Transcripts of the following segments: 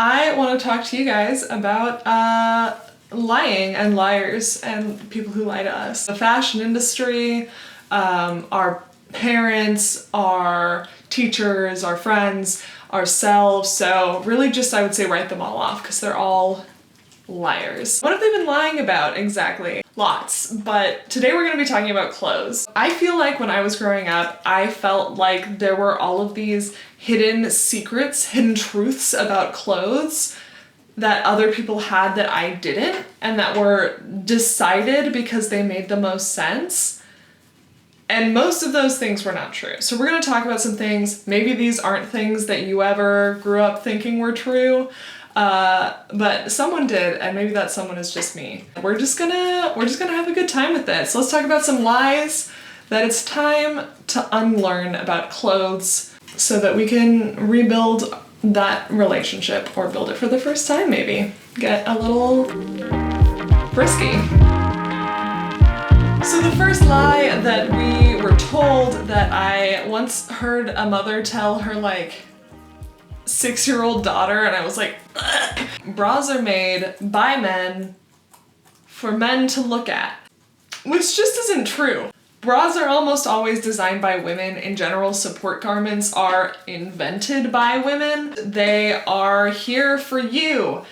I want to talk to you guys about lying and liars and people who lie to us. The fashion industry, our parents, our teachers, our friends, ourselves. So really just, I would say, write them all off because they're all liars. What have they been lying about exactly? Lots, but today we're going to be talking about clothes. I feel like when I was growing up, I felt like there were all of these hidden secrets, hidden truths about clothes that other people had that I didn't, and that were decided because they made the most sense. And most of those things were not true. So we're going to talk about some things. Maybe these aren't things that you ever grew up thinking were true. But someone did, and maybe that someone is just me. We're just gonna have a good time with this. So let's talk about some lies that it's time to unlearn about clothes so that we can rebuild that relationship or build it for the first time maybe. Get a little frisky. So the first lie that we were told, that I once heard a mother tell her 6-year-old daughter, and I was like, ugh. Bras are made by men for men to look at, which just isn't true. Bras are almost always designed by women. In general, support garments are invented by women. They are here for you,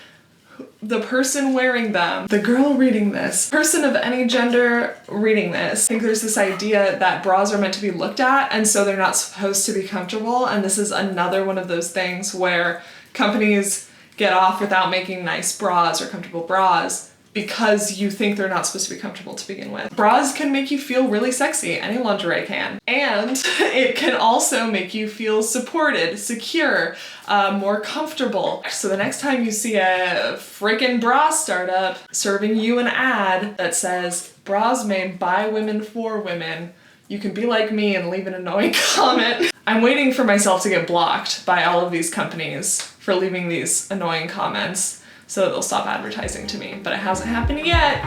the person wearing them, the girl reading this, person of any gender reading this. I think there's this idea that bras are meant to be looked at, and so they're not supposed to be comfortable, and this is another one of those things where companies get off without making nice bras or comfortable bras because you think they're not supposed to be comfortable to begin with. Bras can make you feel really sexy, any lingerie can. And it can also make you feel supported, secure, more comfortable. So the next time you see a freaking bra startup serving you an ad that says, bras made by women for women, you can be like me and leave an annoying comment. I'm waiting for myself to get blocked by all of these companies for leaving these annoying comments so that they'll stop advertising to me, but it hasn't happened yet.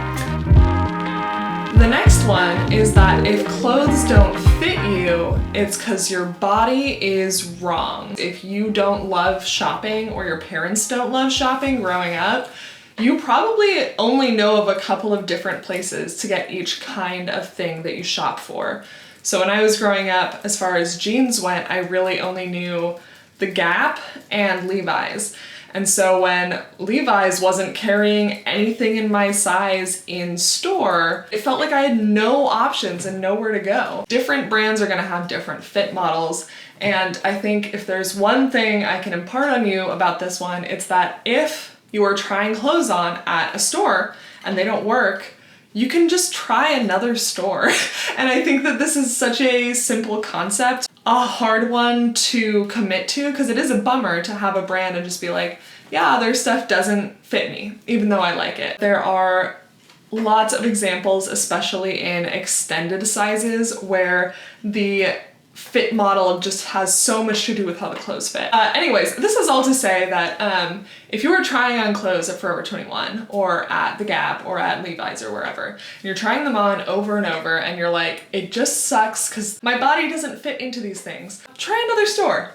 The next one is that if clothes don't fit you, it's because your body is wrong. If you don't love shopping, or your parents don't love shopping growing up, you probably only know of a couple of different places to get each kind of thing that you shop for. So when I was growing up, as far as jeans went, I really only knew the Gap and Levi's. And so when Levi's wasn't carrying anything in my size in store, it felt like I had no options and nowhere to go. Different brands are gonna have different fit models. And I think if there's one thing I can impart on you about this one, it's that if you are trying clothes on at a store and they don't work, you can just try another store. And I think that this is such a simple concept, a hard one to commit to, because it is a bummer to have a brand and just be like, yeah, their stuff doesn't fit me, even though I like it. There are lots of examples, especially in extended sizes, where the fit model just has so much to do with how the clothes fit. Anyways, this is all to say that if you were trying on clothes at Forever 21 or at the Gap or at Levi's or wherever, and you're trying them on over and over and you're like, it just sucks because my body doesn't fit into these things, try another store.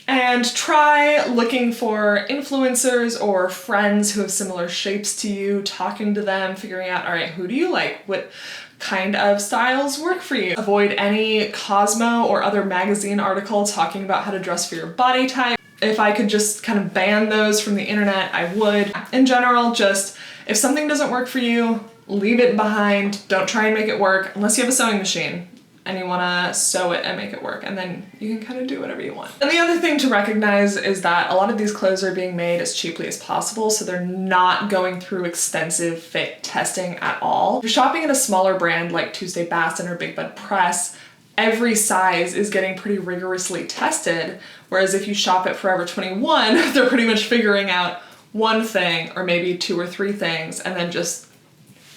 And try looking for influencers or friends who have similar shapes to you, talking to them, figuring out, all right, who do you like? What kind of styles work for you? Avoid any Cosmo or other magazine article talking about how to dress for your body type. If I could just kind of ban those from the internet, I would. In general, just if something doesn't work for you, leave it behind. Don't try and make it work unless you have a sewing machine and you want to sew it and make it work, and then you can kind of do whatever you want. And the other thing to recognize is that a lot of these clothes are being made as cheaply as possible, so they're not going through extensive fit testing at all. If you're shopping at a smaller brand like Tuesday Baston or Big Bud Press, every size is getting pretty rigorously tested, whereas if you shop at Forever 21, they're pretty much figuring out one thing or maybe 2 or 3 things and then just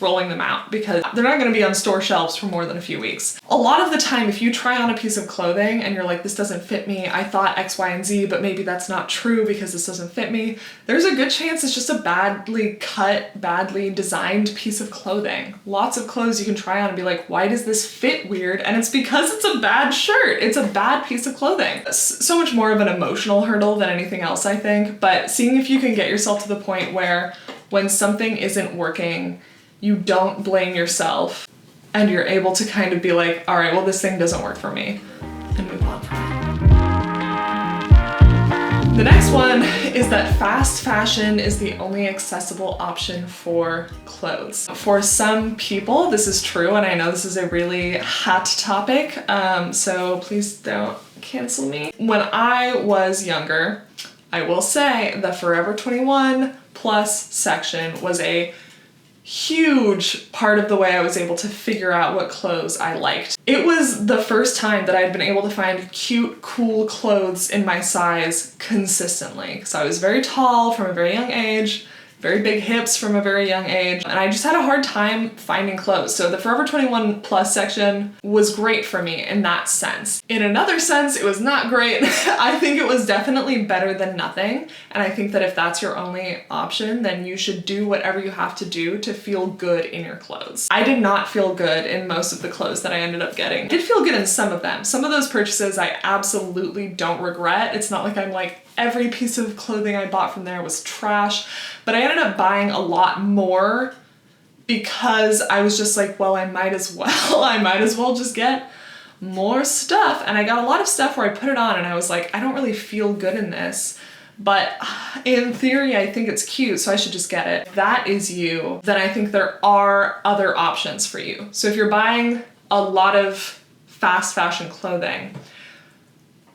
rolling them out because they're not going to be on store shelves for more than a few weeks. A lot of the time, if you try on a piece of clothing and you're like, this doesn't fit me, I thought X, Y, and Z, but maybe that's not true because this doesn't fit me, there's a good chance it's just a badly cut, badly designed piece of clothing. Lots of clothes you can try on and be like, why does this fit weird? And it's because it's a bad shirt. It's a bad piece of clothing. So much more of an emotional hurdle than anything else, I think, but seeing if you can get yourself to the point where when something isn't working, you don't blame yourself and you're able to kind of be like, all right, well, this thing doesn't work for me, and move on from it. The next one is that fast fashion is the only accessible option for clothes. For some people, this is true, and I know this is a really hot topic, so please don't cancel me. When I was younger, I will say the Forever 21 plus section was a huge part of the way I was able to figure out what clothes I liked. It was the first time that I'd been able to find cute, cool clothes in my size consistently. Because I was very tall from a very young age, very big hips from a very young age, and I just had a hard time finding clothes. So the Forever 21 plus section was great for me in that sense. In another sense, it was not great. I think it was definitely better than nothing, and I think that if that's your only option, then you should do whatever you have to do to feel good in your clothes. I did not feel good in most of the clothes that I ended up getting. I did feel good in some of them. Some of those purchases I absolutely don't regret. It's not like I'm like, every piece of clothing I bought from there was trash, but I ended up buying a lot more because I was just like, well, I might as well just get more stuff. And I got a lot of stuff where I put it on and I was like, I don't really feel good in this, but in theory, I think it's cute, so I should just get it. If that is you, then I think there are other options for you. So if you're buying a lot of fast fashion clothing,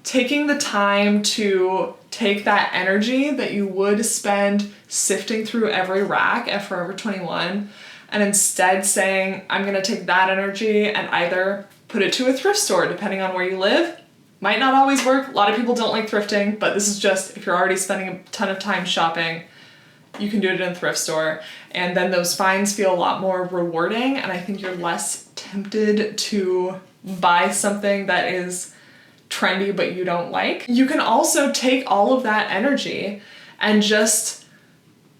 taking the time to take that energy that you would spend sifting through every rack at Forever 21 and instead saying, I'm gonna take that energy and either put it to a thrift store, depending on where you live. Might not always work. A lot of people don't like thrifting, but this is just, if you're already spending a ton of time shopping, you can do it in a thrift store. And then those finds feel a lot more rewarding, and I think you're less tempted to buy something that is trendy but you don't like. You can also take all of that energy and just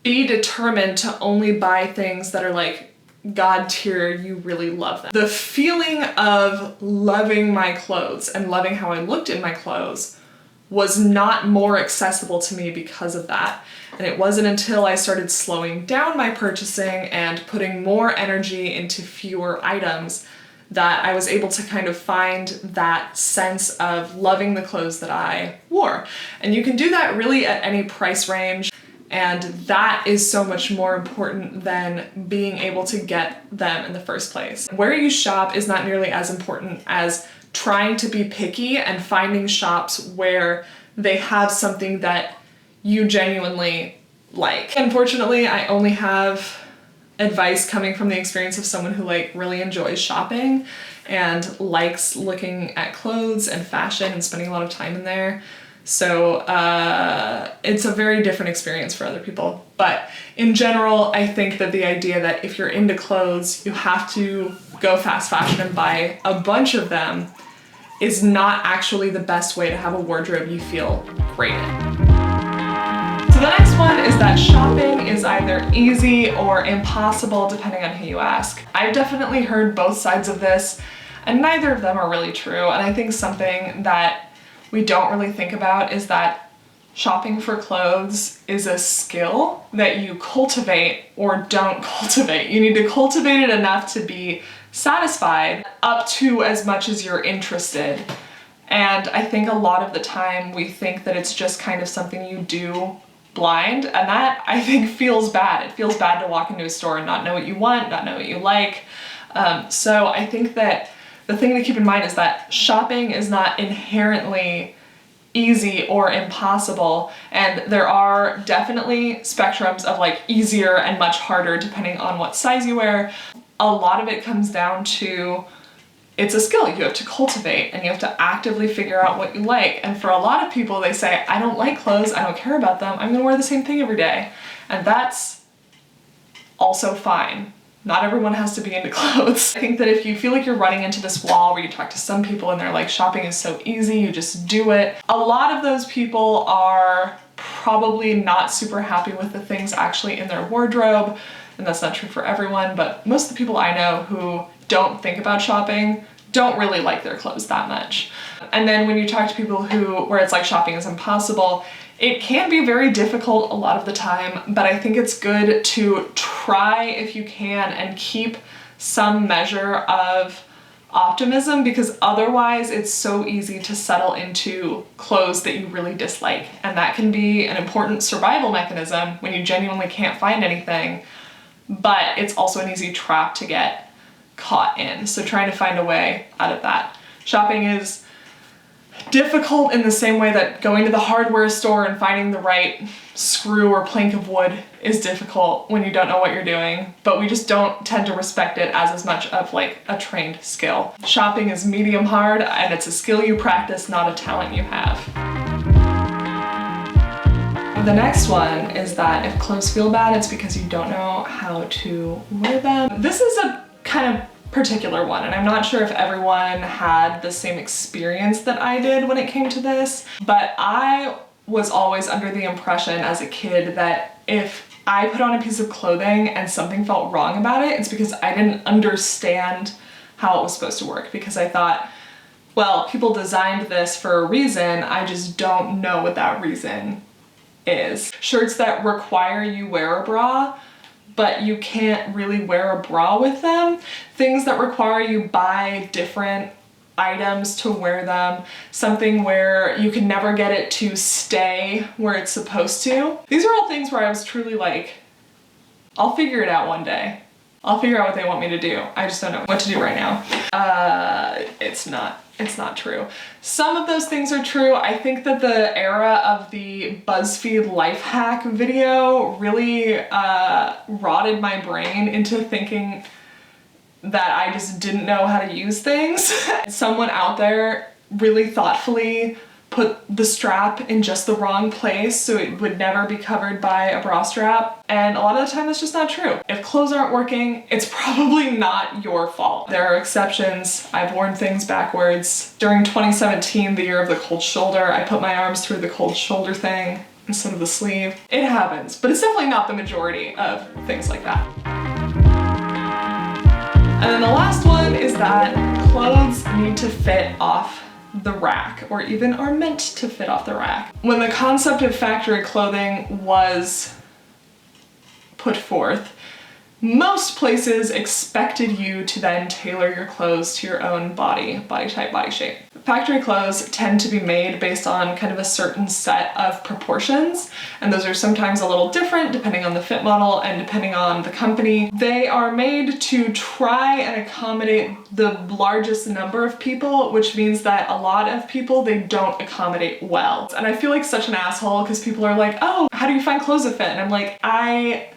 be determined to only buy things that are like God tier, you really love them. The feeling of loving my clothes and loving how I looked in my clothes was not more accessible to me because of that. And it wasn't until I started slowing down my purchasing and putting more energy into fewer items that I was able to kind of find that sense of loving the clothes that I wore. And you can do that really at any price range, and that is so much more important than being able to get them in the first place. Where you shop is not nearly as important as trying to be picky and finding shops where they have something that you genuinely like. Unfortunately, I only have advice coming from the experience of someone who like really enjoys shopping and likes looking at clothes and fashion and spending a lot of time in there. So it's a very different experience for other people. But in general, I think that the idea that if you're into clothes, you have to go fast fashion and buy a bunch of them is not actually the best way to have a wardrobe you feel great in. So the next one is that shopping is either easy or impossible depending on who you ask. I've definitely heard both sides of this, and neither of them are really true. And I think something that we don't really think about is that shopping for clothes is a skill that you cultivate or don't cultivate. You need to cultivate it enough to be satisfied up to as much as you're interested. And I think a lot of the time we think that it's just kind of something you do blind, and that I think feels bad. It feels bad to walk into a store and not know what you want, not know what you like. So I think that the thing to keep in mind is that shopping is not inherently easy or impossible, and there are definitely spectrums of like easier and much harder depending on what size you wear. A lot of it comes down to it's a skill you have to cultivate, and you have to actively figure out what you like. And for a lot of people, they say, I don't like clothes, I don't care about them, I'm gonna wear the same thing every day. And that's also fine. Not everyone has to be into clothes. I think that if you feel like you're running into this wall where you talk to some people and they're like, shopping is so easy, you just do it. A lot of those people are probably not super happy with the things actually in their wardrobe. And that's not true for everyone, but most of the people I know who don't think about shopping don't really like their clothes that much. And then when you talk to people where it's like shopping is impossible, it can be very difficult a lot of the time, but I think it's good to try if you can and keep some measure of optimism, because otherwise it's so easy to settle into clothes that you really dislike. And that can be an important survival mechanism when you genuinely can't find anything, but it's also an easy trap to get caught in. So trying to find a way out of that. Shopping is difficult in the same way that going to the hardware store and finding the right screw or plank of wood is difficult when you don't know what you're doing, but we just don't tend to respect it as much of like a trained skill. Shopping is medium hard, and it's a skill you practice, not a talent you have. The next one is that if clothes feel bad, it's because you don't know how to wear them. This is a kind of particular one, and I'm not sure if everyone had the same experience that I did when it came to this, but I was always under the impression as a kid that if I put on a piece of clothing and something felt wrong about it, it's because I didn't understand how it was supposed to work, because I thought, well, people designed this for a reason, I just don't know what that reason is. Shirts that require you wear a bra, but you can't really wear a bra with them. Things that require you buy different items to wear them. Something where you can never get it to stay where it's supposed to. These are all things where I was truly like, I'll figure it out one day. I'll figure out what they want me to do. I just don't know what to do right now. It's not true. Some of those things are true. I think that the era of the BuzzFeed life hack video really rotted my brain into thinking that I just didn't know how to use things. Someone out there really thoughtfully put the strap in just the wrong place so it would never be covered by a bra strap. And a lot of the time that's just not true. If clothes aren't working, it's probably not your fault. There are exceptions. I've worn things backwards. During 2017, the year of the cold shoulder, I put my arms through the cold shoulder thing instead of the sleeve. It happens, but it's definitely not the majority of things like that. And then the last one is that clothes need to fit off the rack, or even are meant to fit off the rack. When the concept of factory clothing was put forth, most places expected you to then tailor your clothes to your own body type, body shape. Factory clothes tend to be made based on kind of a certain set of proportions, and those are sometimes a little different depending on the fit model and depending on the company. They are made to try and accommodate the largest number of people, which means that a lot of people they don't accommodate well. And I feel like such an asshole because people are like, oh, how do you find clothes that fit? And I'm like, I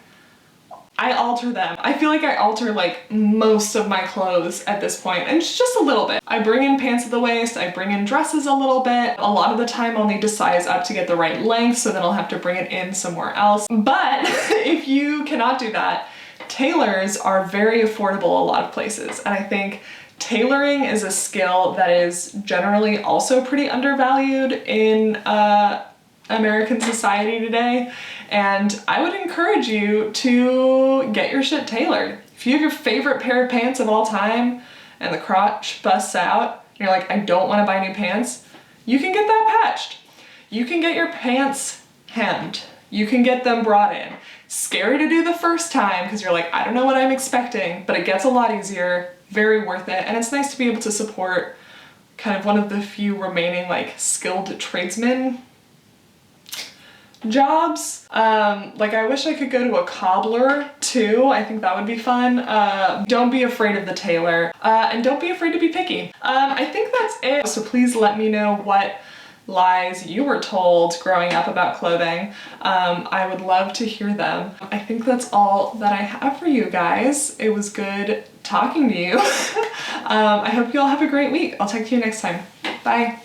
alter them. I feel like I alter like most of my clothes at this point, and it's just a little bit. I bring in pants at the waist, I bring in dresses a little bit. A lot of the time I'll need to size up to get the right length, so then I'll have to bring it in somewhere else. But if you cannot do that, tailors are very affordable a lot of places, and I think tailoring is a skill that is generally also pretty undervalued in American society today. And I would encourage you to get your shit tailored. If you have your favorite pair of pants of all time and the crotch busts out, and you're like, I don't want to buy new pants, you can get that patched. You can get your pants hemmed. You can get them brought in. Scary to do the first time because you're like, I don't know what I'm expecting, but it gets a lot easier, very worth it. And it's nice to be able to support kind of one of the few remaining like skilled tradesmen jobs. Like I wish I could go to a cobbler too. I think that would be fun. Don't be afraid of the tailor, and don't be afraid to be picky. I think that's it. So please let me know what lies you were told growing up about clothing. I would love to hear them. I think that's all that I have for you guys. It was good talking to you. I hope you all have a great week. I'll talk to you next time. Bye.